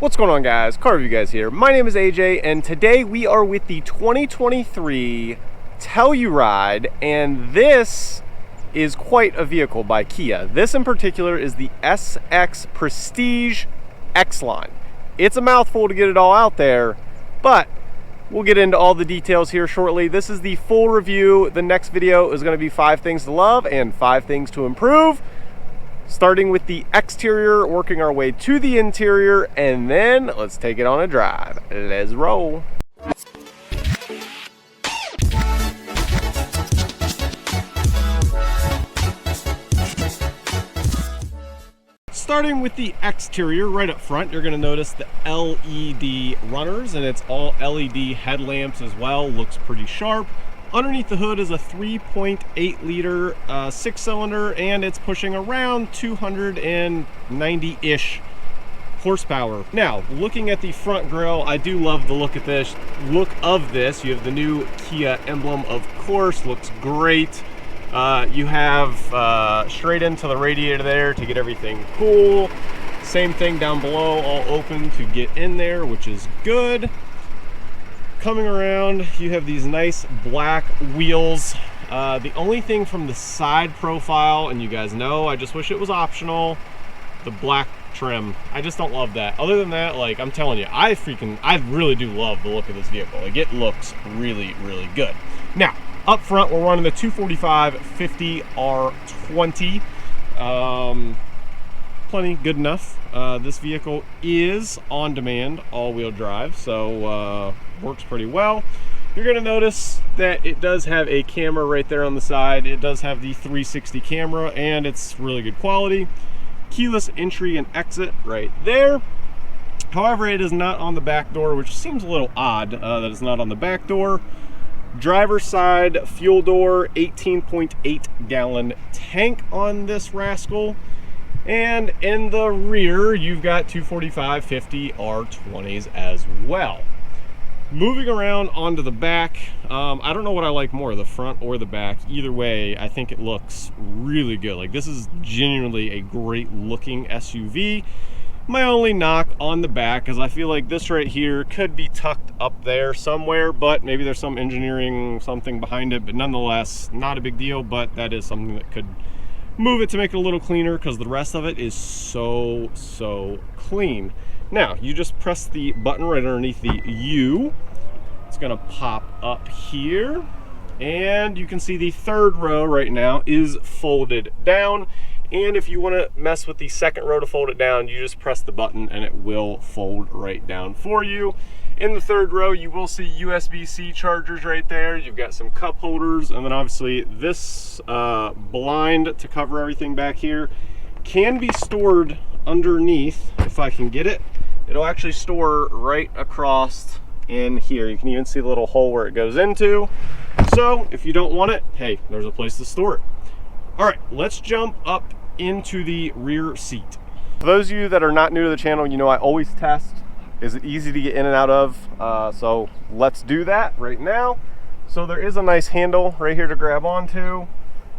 What's going on, guys? Car Review Guys here. My name is AJ, and today we are with the 2023 Telluride, and this is quite a vehicle by Kia. This in particular is the SX Prestige X-Line. It's a mouthful to get it all out there, but we'll get into all the details here shortly. This is the full review. The next video is going to be 5 things to love and 5 things to improve. Starting with the exterior, working our way to the interior, and then let's take it on a drive. Let's roll. Starting with the exterior, right up front, you're going to notice the LED runners, and it's all LED headlamps as well. Looks pretty sharp. Underneath the hood is a 3.8 liter 6-cylinder, and it's pushing around 290-ish horsepower. Now, looking at the front grille, I do love the look of this. You have the new Kia emblem, of course, looks great. You have straight into the radiator there to get everything cool. Same thing down below, all open to get in there, which is good. Coming around, you have these nice black wheels. The only thing from the side profile, and you guys know, I just wish it was optional, the black trim. I just don't love that. Other than that, like, I'm telling you, I really do love the look of this vehicle. Like, it looks really, really good. Now, up front, we're running the 245/50 R20. Plenty good enough. This vehicle is on demand, all-wheel drive, so works pretty well. You're going to notice that it does have a camera right there on the side. It does have the 360 camera, and it's really good quality. Keyless entry and exit right there. However, it is not on the back door, which seems a little odd that it's not on the back door. Driver's side fuel door, 18.8 gallon tank on this rascal. And in the rear, you've got 245/50 R20s as well. Moving around onto the back, I don't know what I like more, the front or the back. Either way, I think it looks really good. Like, this is genuinely a great looking SUV. My only knock on the back is I feel like this right here could be tucked up there somewhere, but maybe there's some engineering something behind it, but nonetheless, not a big deal, but that is something that could move it to make it a little cleaner, because the rest of it is so clean. Now, you just press the button right underneath the U. It's gonna pop up here, and you can see the third row right now is folded down. And if you want to mess with the second row to fold it down, you just press the button and it will fold right down for you. In the third row, you will see USB-C chargers right there. You've got some cup holders, and then obviously this blind to cover everything back here can be stored underneath. If I can get it, it'll actually store right across in here. You can even see the little hole where it goes into. So if you don't want it, hey, there's a place to store it. All right, let's jump up into the rear seat. For those of you that are not new to the channel, you know I always test, is it easy to get in and out of? So let's do that right now. So there is a nice handle right here to grab onto.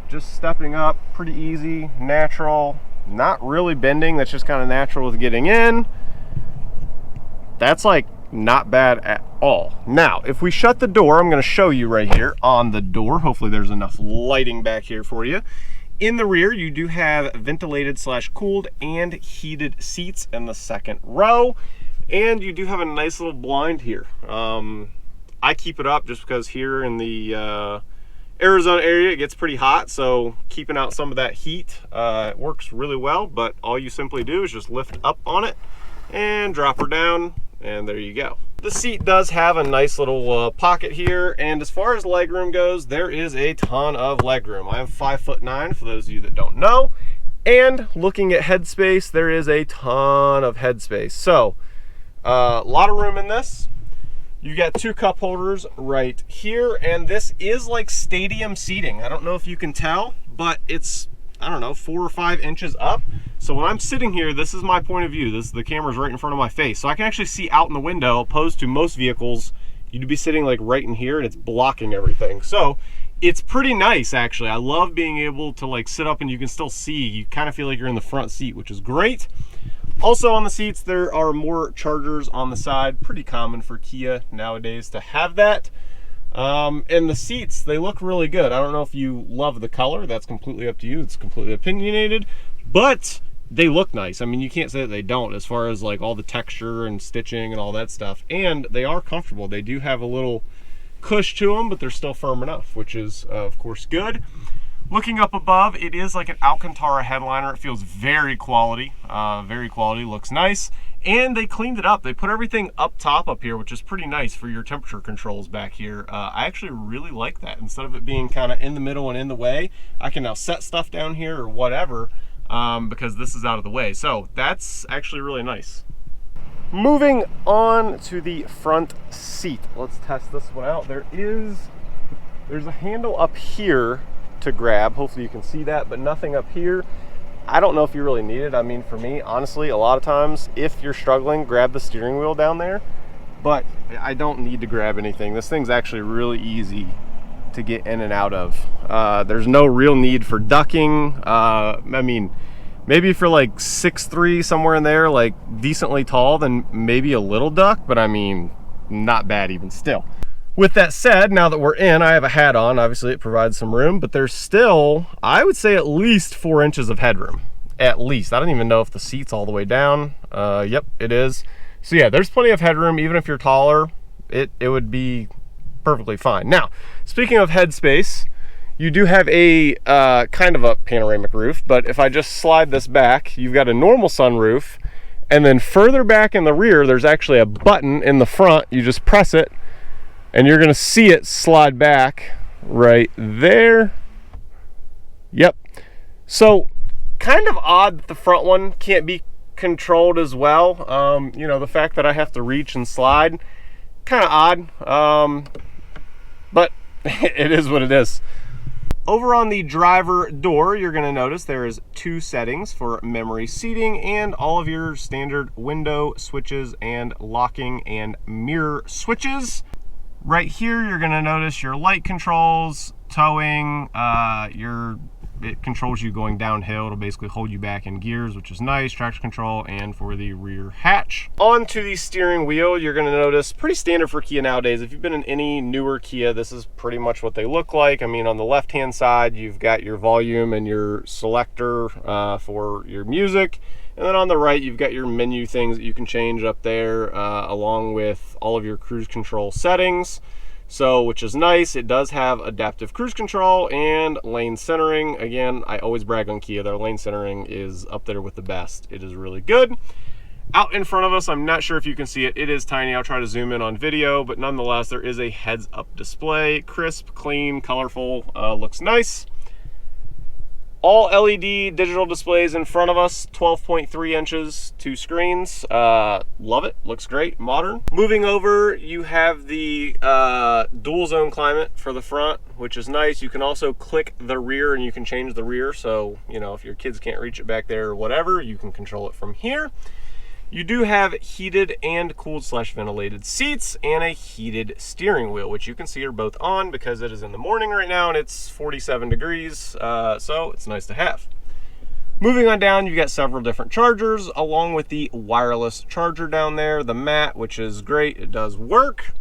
Just stepping up, pretty easy, natural, not really bending. That's just kind of natural with getting in. That's like not bad at all. Now, if we shut the door, I'm going to show you right here on the door. Hopefully there's enough lighting back here for you. In the rear, you do have ventilated / cooled and heated seats in the second row. And you do have a nice little blind here. I keep it up just because here in the Arizona area, it gets pretty hot. So keeping out some of that heat, it works really well. But all you simply do is just lift up on it and drop her down. And there you go. The seat does have a nice little pocket here, and as far as legroom goes, there is a ton of legroom. I am 5'9" for those of you that don't know, and looking at headspace, there is a ton of headspace. So a lot of room in this. You got 2 cup holders right here, and this is like stadium seating. I don't know if you can tell, but it's, I don't know, 4 or 5 inches up. So when I'm sitting here, this is my point of view. The camera's right in front of my face. So I can actually see out in the window, opposed to most vehicles, you'd be sitting like right in here and it's blocking everything. So it's pretty nice, actually. I love being able to like sit up and you can still see. You kind of feel like you're in the front seat, which is great. Also on the seats, there are more chargers on the side. Pretty common for Kia nowadays to have that. And the seats, they look really good. I don't know if you love the color. That's completely up to you. It's completely opinionated. But they look nice. I mean, you can't say that they don't as far as like all the texture and stitching and all that stuff. And they are comfortable. They do have a little cush to them, but they're still firm enough, which is of course good. Looking up above, it is like an Alcantara headliner. It feels very quality, looks nice. And they cleaned it up. They put everything up top up here, which is pretty nice for your temperature controls back here. I actually really like that. Instead of it being kind of in the middle and in the way, I can now set stuff down here or whatever because this is out of the way. So that's actually really nice. Moving on to the front seat. Let's test this one out. There's a handle up here to grab. Hopefully you can see that, but nothing up here. I don't know if you really need it. I mean, for me, honestly, a lot of times, if you're struggling, grab the steering wheel down there. But I don't need to grab anything. This thing's actually really easy to get in and out of. There's no real need for ducking. I mean, maybe if you're like 6'3", somewhere in there, like decently tall, then maybe a little duck, but I mean, not bad even still. With that said, now that we're in, I have a hat on. Obviously, it provides some room, but there's still, I would say, at least 4 inches of headroom. At least. I don't even know if the seat's all the way down. Yep, it is. So yeah, there's plenty of headroom. Even if you're taller, it would be perfectly fine. Now, speaking of headspace, you do have a kind of a panoramic roof, but if I just slide this back, you've got a normal sunroof, and then further back in the rear, there's actually a button in the front. You just press it, and you're gonna see it slide back right there. Yep. So kind of odd that the front one can't be controlled as well. You know, the fact that I have to reach and slide, kind of odd. But it is what it is. Over on the driver door, you're gonna notice there is 2 settings for memory seating and all of your standard window switches and locking and mirror switches. Right here, you're gonna notice your light controls, towing, it controls you going downhill. It'll basically hold you back in gears, which is nice, traction control, and for the rear hatch. Onto the steering wheel, you're gonna notice, pretty standard for Kia nowadays. If you've been in any newer Kia, this is pretty much what they look like. I mean, on the left-hand side, you've got your volume and your selector for your music. And then on the right, you've got your menu things that you can change up there, along with all of your cruise control settings. So, which is nice. It does have adaptive cruise control and lane centering. Again, I always brag on Kia. Their lane centering is up there with the best. It is really good. Out in front of us, I'm not sure if you can see it. It is tiny. I'll try to zoom in on video, but nonetheless, there is a heads-up display. Crisp, clean, colorful, looks nice. All LED digital displays in front of us, 12.3 inches, 2 screens. Love it, looks great, modern. Moving over, you have the dual zone climate for the front, which is nice. You can also click the rear and you can change the rear. So, you know, if your kids can't reach it back there or whatever, you can control it from here. You do have heated and cooled / ventilated seats and a heated steering wheel, which you can see are both on because it is in the morning right now and it's 47 degrees, so it's nice to have. Moving on down, you've got several different chargers along with the wireless charger down there, the mat, which is great, it does work.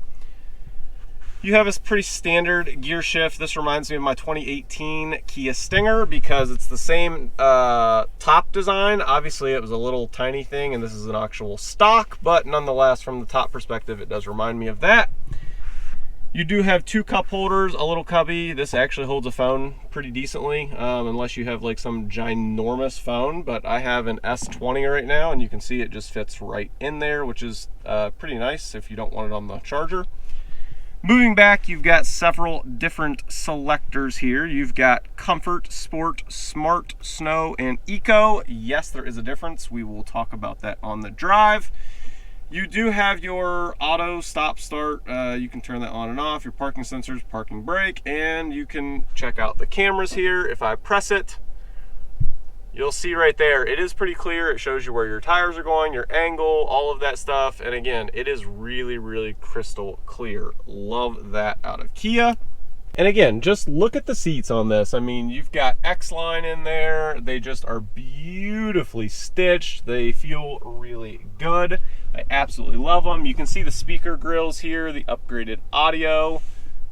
You have a pretty standard gear shift. This reminds me of my 2018 Kia Stinger because it's the same top design. Obviously, it was a little tiny thing, and this is an actual stock, but nonetheless, from the top perspective, it does remind me of that. You do have 2 cup holders, a little cubby. This actually holds a phone pretty decently, unless you have like some ginormous phone, but I have an S20 right now, and you can see it just fits right in there, which is pretty nice if you don't want it on the charger. Moving back, you've got several different selectors here. You've got Comfort, Sport, Smart, Snow, and Eco. Yes, there is a difference. We will talk about that on the drive. You do have your auto stop start. You can turn that on and off, your parking sensors, parking brake, and you can check out the cameras here. If I press it, you'll see right there, it is pretty clear. It shows you where your tires are going, your angle, all of that stuff. And again, it is really, really crystal clear. Love that out of Kia. And again, just look at the seats on this. I mean, you've got X-Line in there. They just are beautifully stitched. They feel really good. I absolutely love them. You can see the speaker grills here, the upgraded audio.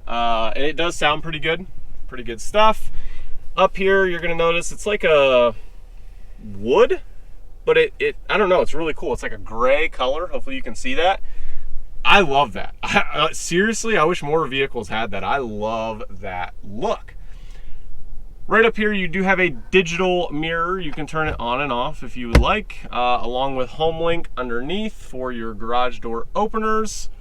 And it does sound pretty good. Pretty good stuff. Up here, you're gonna notice it's like a wood, but I don't know, it's really cool. It's like a gray color. Hopefully you can see that. I love that. Seriously, I wish more vehicles had that. I love that look. Right up here, you do have a digital mirror. You can turn it on and off if you would like, along with HomeLink underneath for your garage door openers.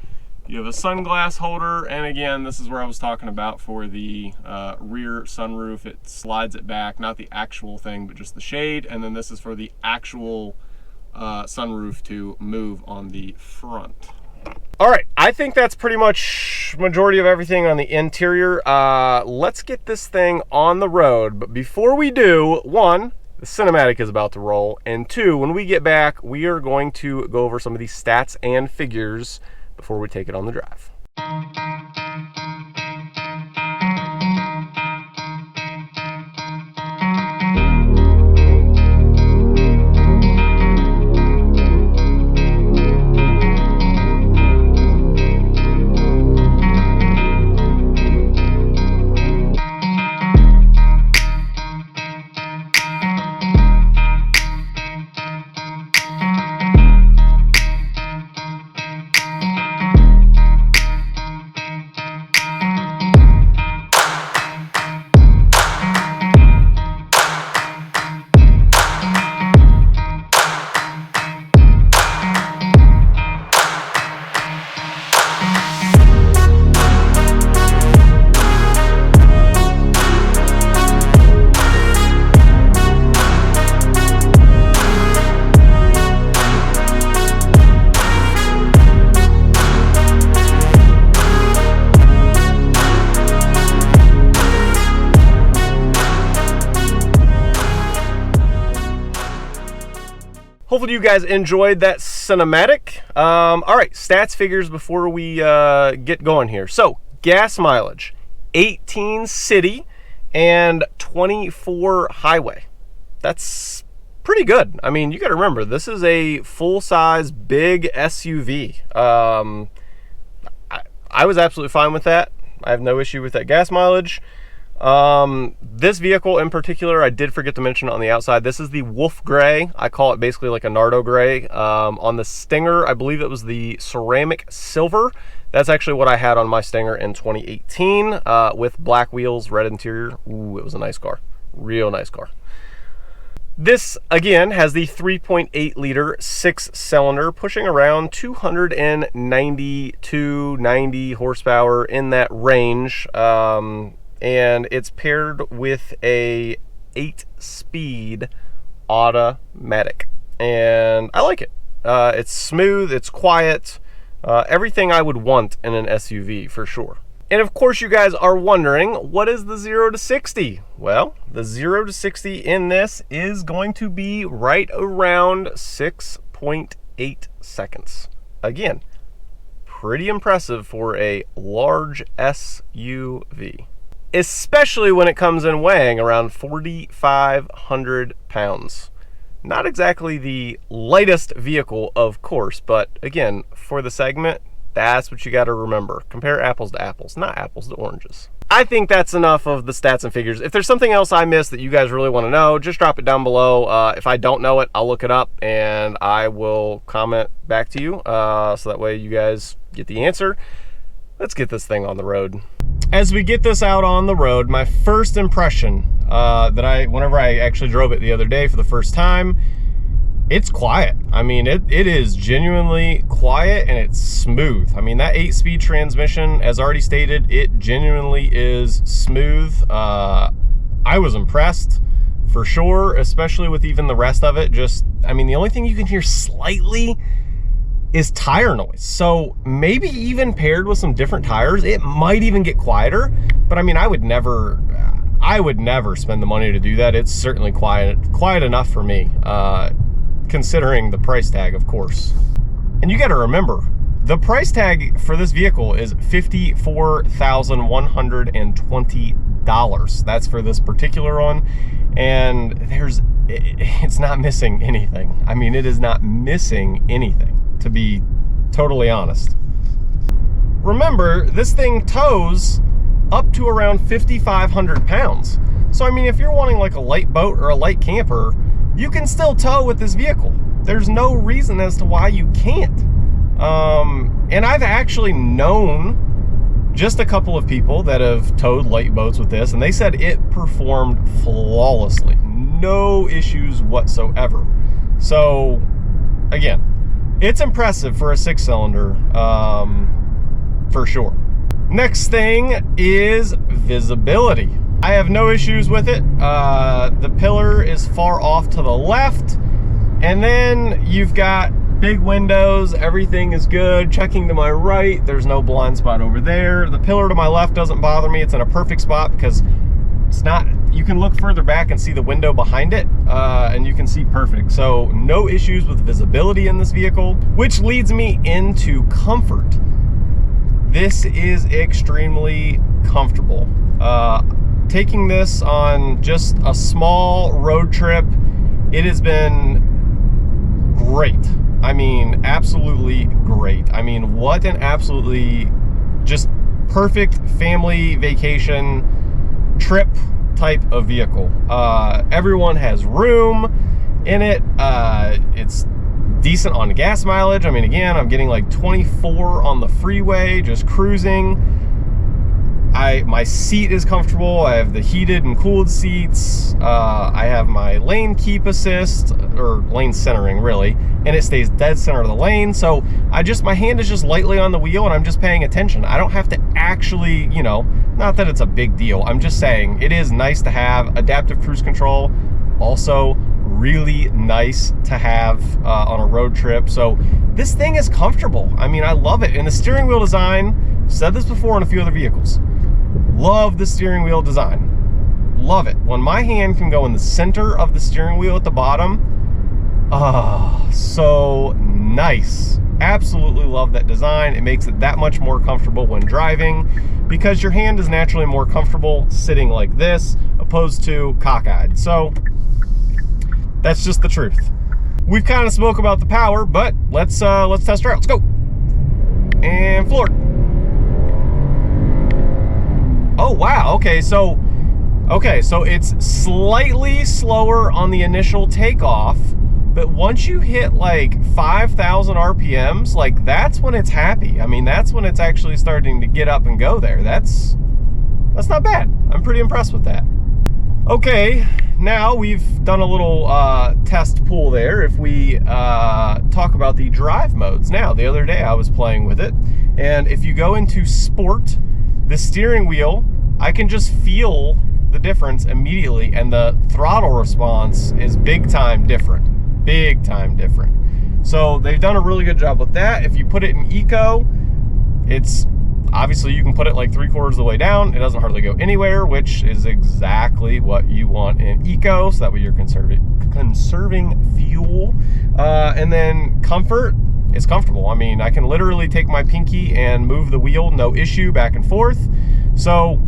You have a sunglass holder, and again, this is where I was talking about for the rear sunroof. It slides it back, not the actual thing, but just the shade, and then this is for the actual sunroof to move on the front. All right, I think that's pretty much majority of everything on the interior. Let's get this thing on the road. But before we do, one, the cinematic is about to roll. And two, when we get back, we are going to go over some of these stats and figures before we take it on the drive. Hopefully you guys enjoyed that cinematic. All right, stats figures before we get going here. So gas mileage, 18 city and 24 highway. That's pretty good. I mean, you got to remember, this is a full-size big SUV. I was absolutely fine with that. I have no issue with that gas mileage. This vehicle in particular, I did forget to mention on the outside, this is the Wolf Gray. I call it basically like a Nardo Gray. On the Stinger, I believe it was the ceramic silver. That's actually what I had on my Stinger in 2018, with black wheels, red interior. Ooh, it was a nice car. Real nice car. This, again, has the 3.8 liter 6-cylinder, pushing around 290 horsepower in that range. And it's paired with a 8-speed automatic, and I like it. It's smooth, it's quiet, everything I would want in an SUV for sure. And of course you guys are wondering, what is the 0 to 60? Well, the 0 to 60 in this is going to be right around 6.8 seconds. Again, pretty impressive for a large SUV. Especially when it comes in weighing around 4,500 pounds. Not exactly the lightest vehicle, of course, but again, for the segment, that's what you got to remember. Compare apples to apples, not apples to oranges. I think that's enough of the stats and figures. If there's something else I missed that you guys really want to know, just drop it down below. If I don't know it, I'll look it up and I will comment back to you, so that way you guys get the answer. Let's get this thing on the road. As we get this out on the road, my first impression, whenever I actually drove it the other day for the first time, it's quiet. I mean, it is genuinely quiet and it's smooth. I mean, that 8-speed transmission, as already stated, it genuinely is smooth. I was impressed for sure, especially with even the rest of it. I mean, the only thing you can hear slightly is tire noise. So maybe even paired with some different tires, it might even get quieter. But I mean, I would never spend the money to do that. It's certainly quiet enough for me, considering the price tag, of course. And you got to remember, The price tag for this vehicle is $54,120. That's for this particular one. And it's not missing anything. I mean, it is not missing anything, to be totally honest. Remember, this thing tows up to around 5,500 pounds. So, I mean, if you're wanting like a light boat or a light camper, you can still tow with this vehicle. There's no reason as to why you can't. And I've actually known just a couple of people that have towed light boats with this, and they said it performed flawlessly. No issues whatsoever. So, again, it's impressive for a 6-cylinder, for sure. Next thing is visibility. I have no issues with it. The pillar is far off to the left, and then you've got big windows, everything is good. Checking to my right, there's no blind spot over there. The pillar to my left doesn't bother me. It's in a perfect spot because it's not, you can look further back and see the window behind it, and you can see perfect. So no issues with visibility in this vehicle, which leads me into comfort. This is extremely comfortable. Taking this on just a small road trip, it has been great. I mean, absolutely great. I mean, what an absolutely just perfect family vacation trip type of vehicle. Everyone has room in it. It's decent on gas mileage. I mean, again, I'm getting like 24 on the freeway, just cruising. My seat is comfortable. I have the heated and cooled seats. I have my lane keep assist, or lane centering really, and it stays dead center of the lane. So my hand is just lightly on the wheel and I'm just paying attention. I don't have to actually, you know, not that it's a big deal. I'm just saying it is nice to have adaptive cruise control. Also really nice to have on a road trip. So this thing is comfortable. I mean, I love it. And the steering wheel design, said this before in a few other vehicles, love the steering wheel design. Love it. When my hand can go in the center of the steering wheel at the bottom, so nice. Absolutely love that design. It makes it that much more comfortable when driving because your hand is naturally more comfortable sitting like this opposed to cockeyed. So that's just the truth. We've kind of spoke about the power, but let's test her out. Let's go. And floored. Oh wow, okay, so it's slightly slower on the initial takeoff, but once you hit like 5,000 RPMs, like that's when it's happy. I mean, that's when it's actually starting to get up and go there. That's not bad. I'm pretty impressed with that. Okay, now we've done a little test pull there. If we talk about the drive modes. Now, the other day I was playing with it, and if you go into sport, the steering wheel, I can just feel the difference immediately, and the throttle response is big time different. Big time different. So they've done a really good job with that. If you put it in eco, it's obviously you can put it like 3/4 of the way down. It doesn't hardly go anywhere, which is exactly what you want in eco. So that way you're conserving fuel. And then comfort is comfortable. I mean, I can literally take my pinky and move the wheel, no issue, back and forth. So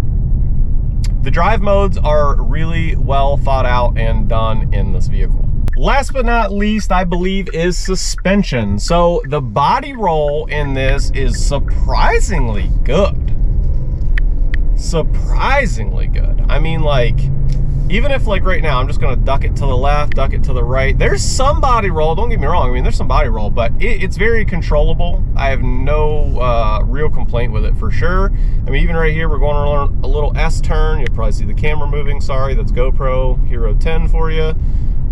the drive modes are really well thought out and done in this vehicle. Last but not least, I believe, is suspension. So the body roll in this is surprisingly good. Surprisingly good. I mean, like, even if like right now, I'm just gonna duck it to the left, duck it to the right. There's some body roll, don't get me wrong. I mean, there's some body roll, but it's very controllable. I have no real complaint with it for sure. I mean, even right here, we're going on a little S turn. You'll probably see the camera moving. Sorry, that's GoPro Hero 10 for you.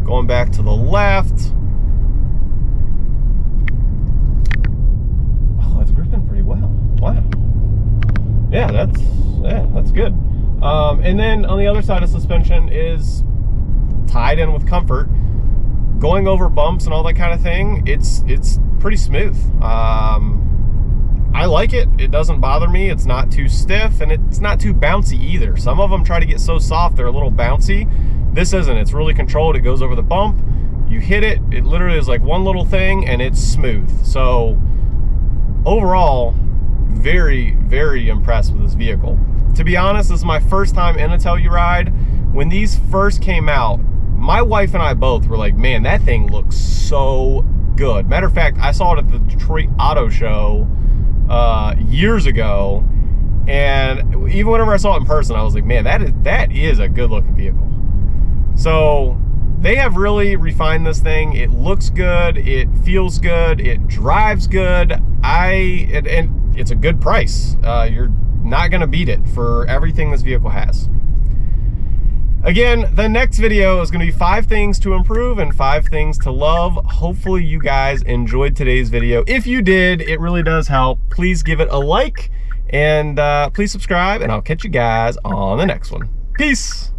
Going back to the left. Oh, it's gripping pretty well. Wow. Yeah, that's good. And then on the other side of suspension is tied in with comfort. Going over bumps and all that kind of thing, it's pretty smooth. I like it. It doesn't bother me. It's not too stiff, and it's not too bouncy either. Some of them try to get so soft they're a little bouncy. This isn't. It's really controlled. It goes over the bump. You hit it. It literally is like one little thing, and it's smooth. So overall, very, very impressed with this vehicle. To be honest, this is my first time in a Telluride. When these first came out, my wife and I both were like, man, that thing looks so good. Matter of fact, I saw it at the Detroit Auto Show years ago, and even whenever I saw it in person, I was like, man, that is a good looking vehicle. So they have really refined this thing. It looks good, it feels good, it drives good. And it's a good price. You're not gonna beat it for everything this vehicle has. Again, the next video is gonna be 5 things to improve and 5 things to love. Hopefully you guys enjoyed today's video. If you did, it really does help. Please give it a like, and please subscribe, and I'll catch you guys on the next one. Peace.